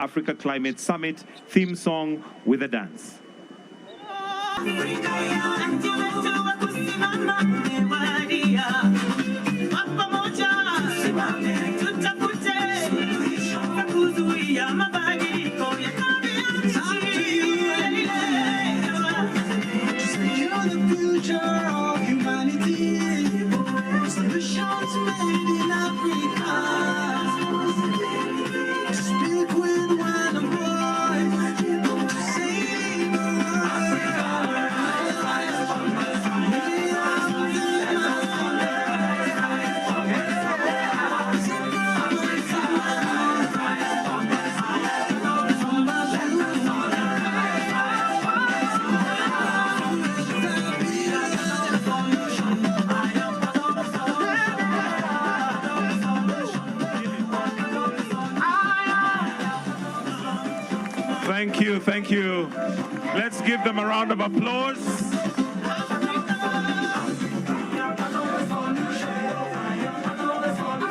Africa Climate Summit theme song with a dance. Thank you, thank you. Let's give them a round of applause.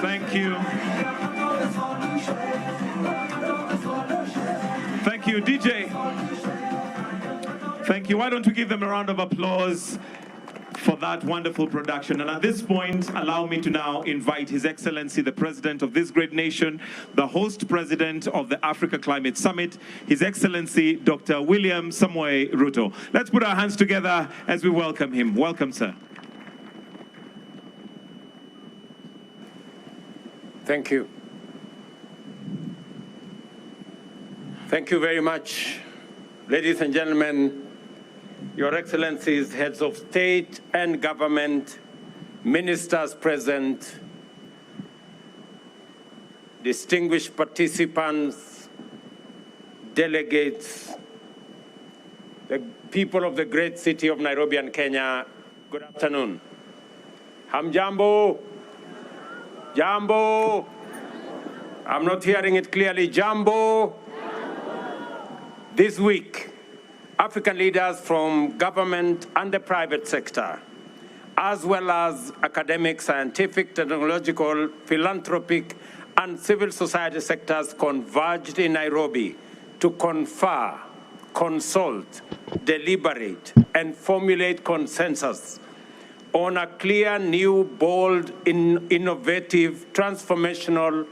Thank you. Thank you, DJ. Thank you. Why don't we give them a round of applause for that wonderful production. And at this point, allow me to now invite His Excellency, the President of this great nation, the host President of the Africa Climate Summit, His Excellency, Dr. William Samoei Ruto. Let's put our hands together as we welcome him. Welcome, sir. Thank you. Thank you very much, ladies and gentlemen, Your Excellencies, heads of state and government, ministers present, distinguished participants, delegates, the people of the great city of Nairobi and Kenya, good afternoon. Hamjambo? Jambo? I'm not hearing it clearly. Jambo? This week, African leaders from government and the private sector, as well as academic, scientific, technological, philanthropic, and civil society sectors converged in Nairobi to confer, consult, deliberate, and formulate consensus on a clear, new, bold, innovative, transformational,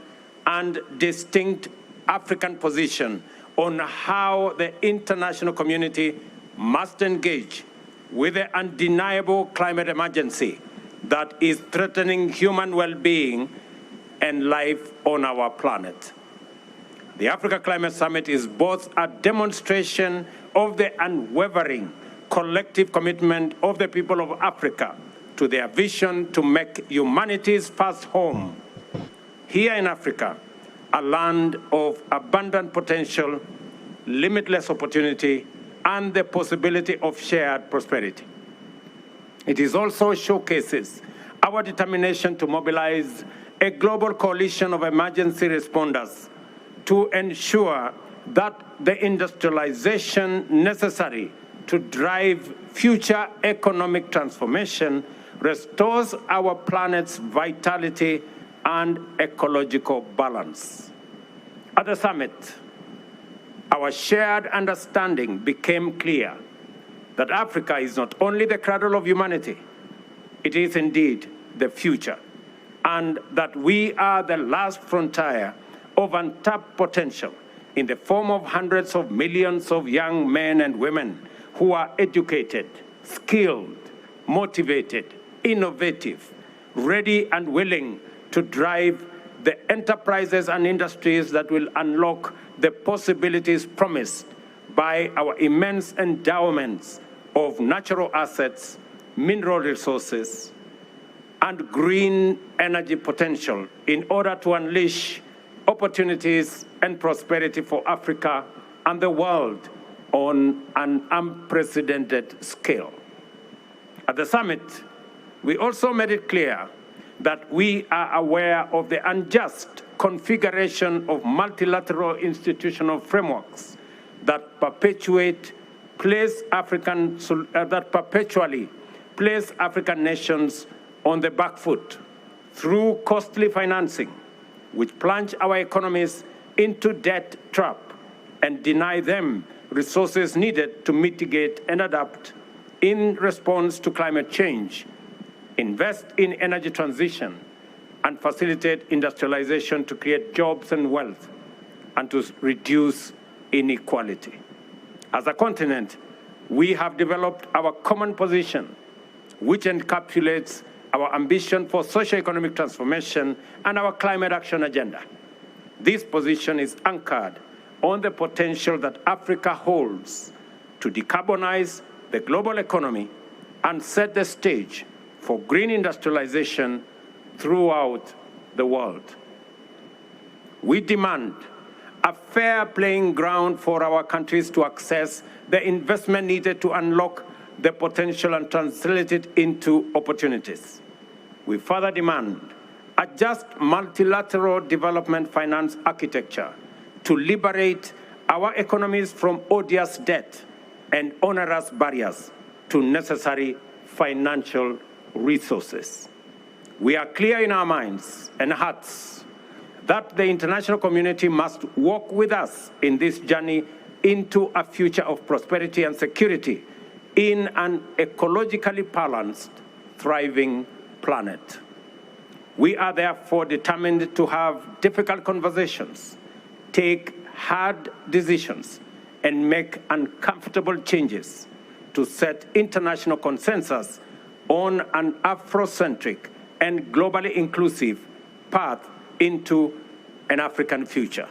and distinct African position on how the international community must engage with the undeniable climate emergency that is threatening human well-being and life on our planet. The Africa Climate Summit is both a demonstration of the unwavering collective commitment of the people of Africa to their vision to make humanity's first home here in Africa, a land of abundant potential, limitless opportunity, and the possibility of shared prosperity. It is also showcases our determination to mobilize a global coalition of emergency responders to ensure that the industrialization necessary to drive future economic transformation restores our planet's vitality and ecological balance. At the summit, our shared understanding became clear that Africa is not only the cradle of humanity, it is indeed the future, and that we are the last frontier of untapped potential in the form of hundreds of millions of young men and women who are educated, skilled, motivated, innovative, ready and willing to drive the enterprises and industries that will unlock the possibilities promised by our immense endowments of natural assets, mineral resources, and green energy potential in order to unleash opportunities and prosperity for Africa and the world on an unprecedented scale. At the summit, we also made it clear that we are aware of the unjust configuration of multilateral institutional frameworks that perpetually place African nations on the back foot through costly financing, which plunge our economies into debt trap and deny them resources needed to mitigate and adapt in response to climate change, invest in energy transition, and facilitate industrialization to create jobs and wealth, and to reduce inequality. As a continent, we have developed our common position, which encapsulates our ambition for socio-economic transformation and our climate action agenda. This position is anchored on the potential that Africa holds to decarbonize the global economy and set the stage for green industrialization throughout the world. We demand a fair playing ground for our countries to access the investment needed to unlock the potential and translate it into opportunities. We further demand a just multilateral development finance architecture to liberate our economies from odious debt and onerous barriers to necessary financial resources. We are clear in our minds and hearts that the international community must walk with us in this journey into a future of prosperity and security in an ecologically balanced, thriving planet. We are therefore determined to have difficult conversations, take hard decisions, and make uncomfortable changes to set international consensus on an Afrocentric and globally inclusive path into an African future.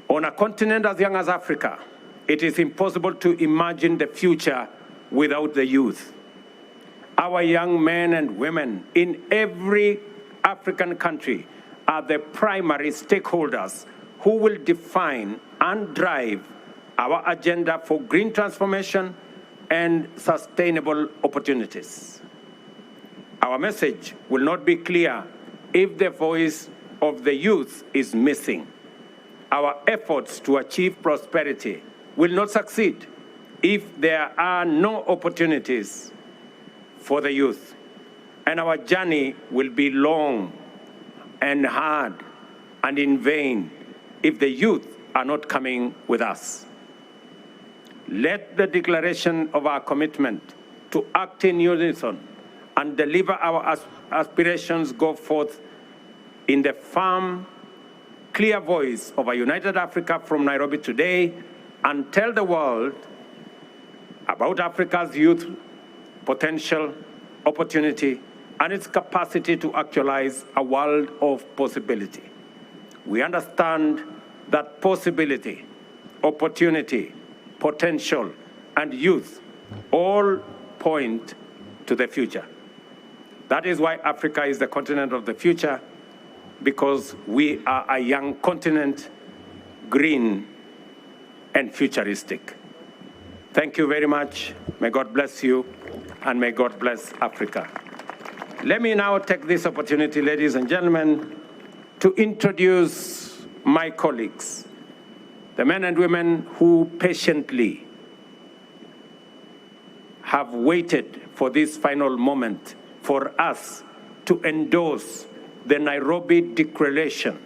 On a continent as young as Africa, it is impossible to imagine the future without the youth. Our young men and women in every African country are the primary stakeholders who will define and drive our agenda for green transformation and sustainable opportunities. Our message will not be clear if the voice of the youth is missing. Our efforts to achieve prosperity will not succeed if there are no opportunities for the youth. And our journey will be long and hard and in vain if the youth are not coming with us. Let the declaration of our commitment to act in unison and deliver our aspirations go forth in the firm, clear voice of a united Africa from Nairobi today, and tell the world about Africa's youth potential, opportunity, and its capacity to actualize a world of possibility. We understand that possibility, opportunity, potential, and youth all point to the future. That is why Africa is the continent of the future, because we are a young continent, green and futuristic. Thank you very much. May God bless you, and may God bless Africa. Let me now take this opportunity, ladies and gentlemen, to introduce my colleagues, the men and women who patiently have waited for this final moment for us to endorse the Nairobi Declaration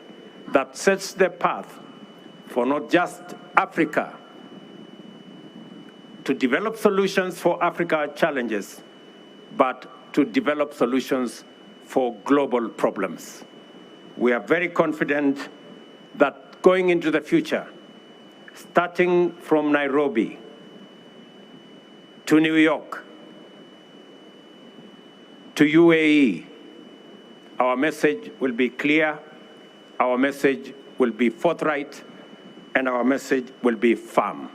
that sets the path for not just Africa to develop solutions for Africa's challenges, but to develop solutions for global problems. We are very confident that going into the future, starting from Nairobi to New York to UAE, our message will be clear, our message will be forthright, and our message will be firm.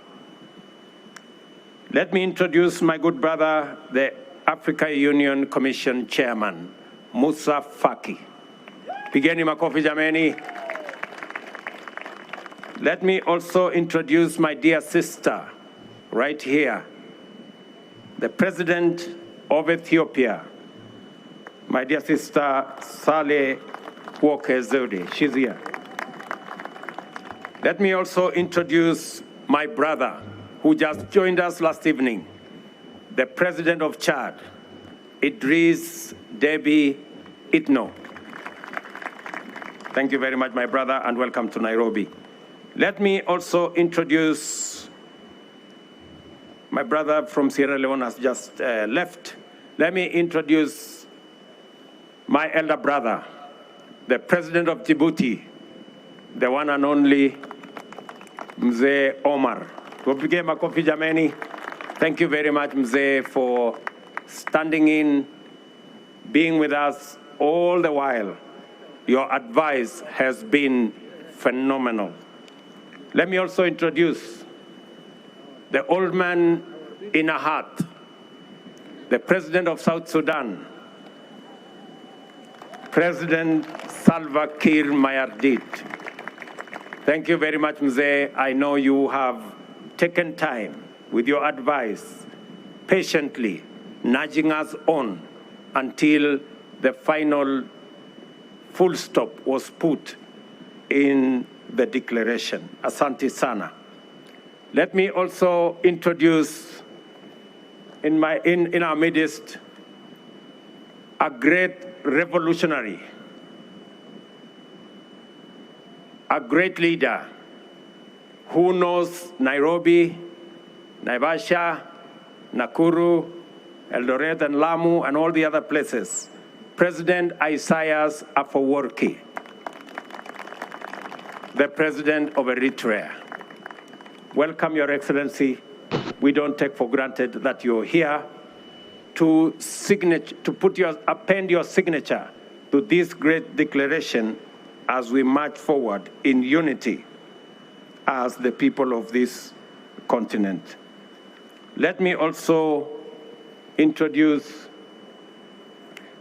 Let me introduce my good brother, the Africa Union Commission Chairman, Musa Faki. Pigeni makofi jameni. Let me also introduce my dear sister, right here, the President of Ethiopia, my dear sister, Saleh Walker Zewde. She's here. Let me also introduce my brother, who just joined us last evening, the President of Chad, Idris Deby Itno. Thank you very much, my brother, and welcome to Nairobi. Let me also introduce my brother from Sierra Leone has just left. Let me introduce my elder brother, the President of Djibouti, the one and only Mzee Omar. Tupige makofi jameni. Thank you very much, Mzee, for standing in, being with us all the while. Your advice has been phenomenal. Let me also introduce the old man in a hat, the President of South Sudan, President Salva Kiir Mayardit. Thank you very much, Mzee. I know you have taken time with your advice, patiently nudging us on until the final full stop was put in the declaration. Asante sana. Let me also introduce in our midst a great revolutionary, a great leader who knows Nairobi, Naivasha, Nakuru, Eldoret and Lamu and all the other places. President Isaias Afwerki, the President of Eritrea. Welcome, Your Excellency. We don't take for granted that you're here to append your signature to this great declaration as we march forward in unity as the people of this continent. Let me also introduce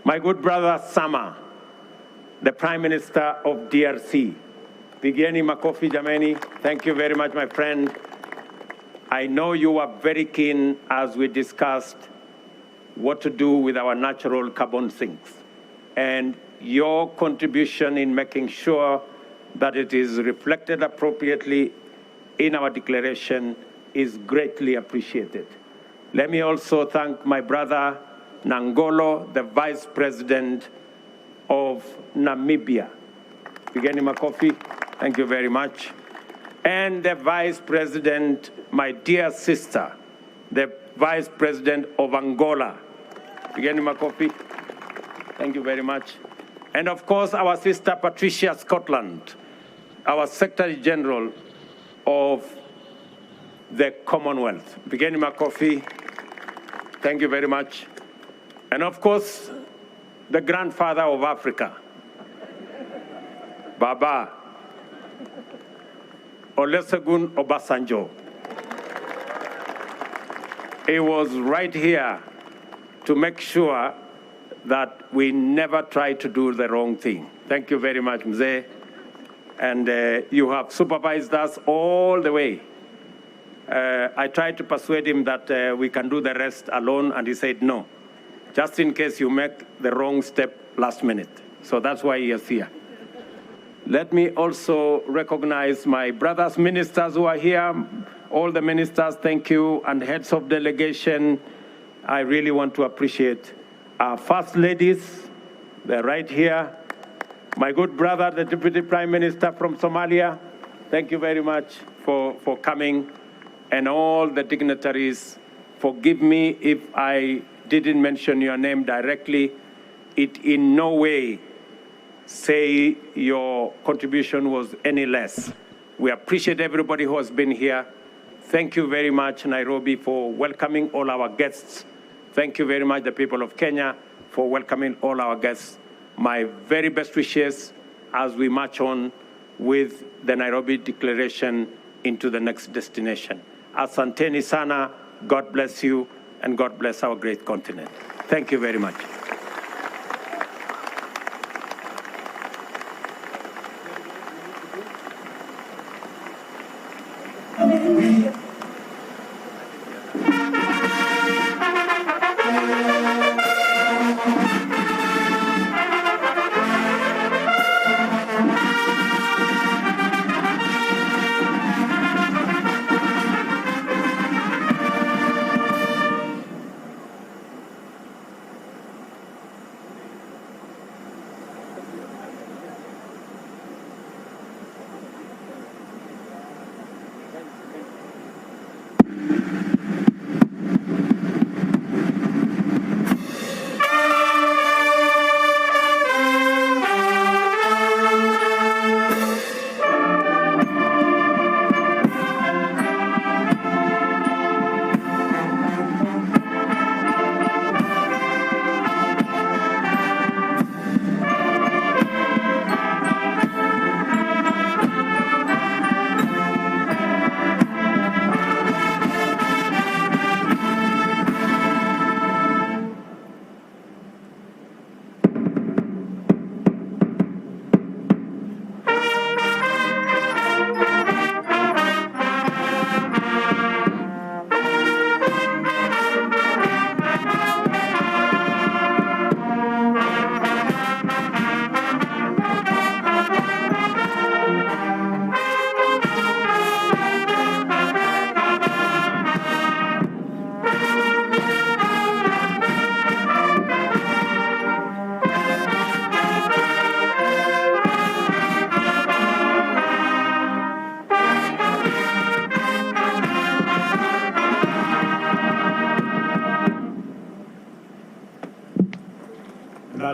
my good brother Sama, the Prime Minister of DRC. Pigeni makofi jameni. Thank you very much, my friend. I know you were very keen as we discussed what to do with our natural carbon sinks. And your contribution in making sure that it is reflected appropriately in our declaration is greatly appreciated. Let me also thank my brother Nangolo, the Vice President of Namibia. Pigeni makofi. Thank you very much. And the Vice President, my dear sister, the Vice President of Angola. Pigeni makofi. Thank you very much. And of course, our sister Patricia Scotland, our Secretary General of the Commonwealth. Pigeni makofi. Thank you very much. And of course, the grandfather of Africa, Baba Olusegun Obasanjo. He was right here to make sure that we never try to do the wrong thing. Thank you very much, Mzee. And you have supervised us all the way. I tried to persuade him that we can do the rest alone, and he said no, just in case you make the wrong step last minute. So that's why he is here. Let me also recognize my brothers ministers who are here. All the ministers, thank you, and heads of delegation. I really want to appreciate our first ladies. They're right here. My good brother, the Deputy Prime Minister from Somalia, thank you very much for coming. And all the dignitaries, forgive me if I didn't mention your name directly. It in no way say your contribution was any less. We appreciate everybody who has been here. Thank you very much, Nairobi, for welcoming all our guests. Thank you very much, the people of Kenya, for welcoming all our guests. My very best wishes as we march on with the Nairobi Declaration into the next destination. Asanteni sana, God bless you, and God bless our great continent. Thank you very much.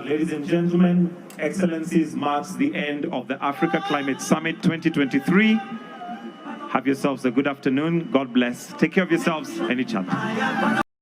Ladies and gentlemen, Excellencies, marks the end of the Africa Climate Summit 2023. Have yourselves a good afternoon. God bless. Take care of yourselves and each other.